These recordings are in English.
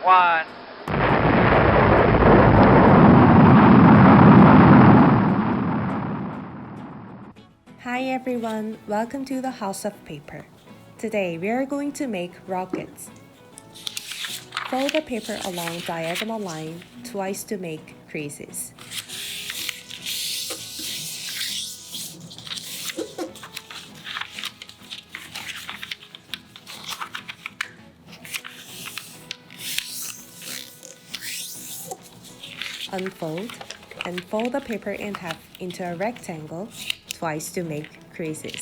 one. Hi everyone, welcome to the House of Paper. Today we are going to make rockets. Fold the paper along diagonal line twice to make creases. Unfold and fold the paper in half into a rectangle twice to make creases.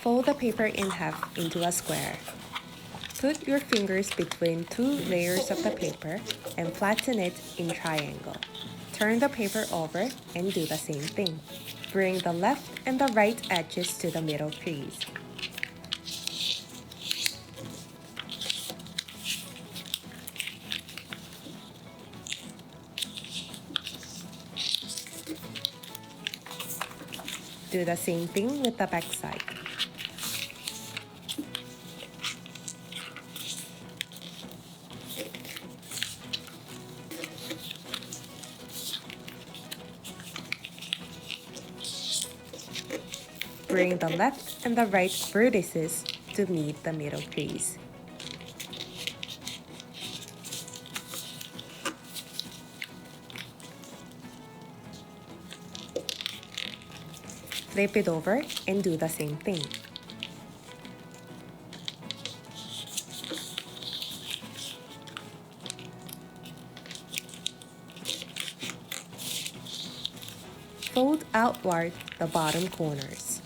Fold the paper in half into a square. Put your fingers between two layers of the paper and flatten it in triangle. Turn the paper over and do the same thing. Bring the left and the right edges to the middle crease. Do the same thing with the back side. Bring the left and the right vertices to meet the middle crease. Flip it over and do the same thing. Fold outward the bottom corners.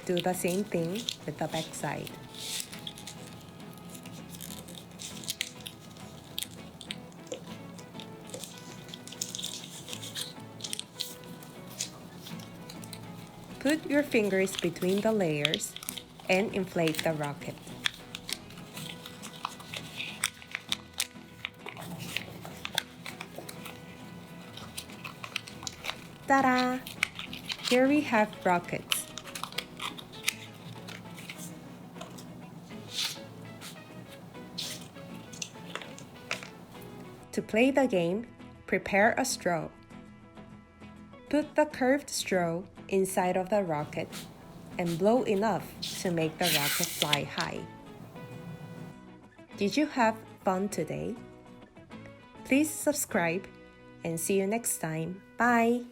Do the same thing with the back side. Put your fingers between the layers and inflate the rocket. Ta-da! Here we have rockets. To play the game, prepare a straw. Put the curved straw inside of the rocket and blow enough to make the rocket fly high. Did you have fun today? Please subscribe and see you next time. Bye!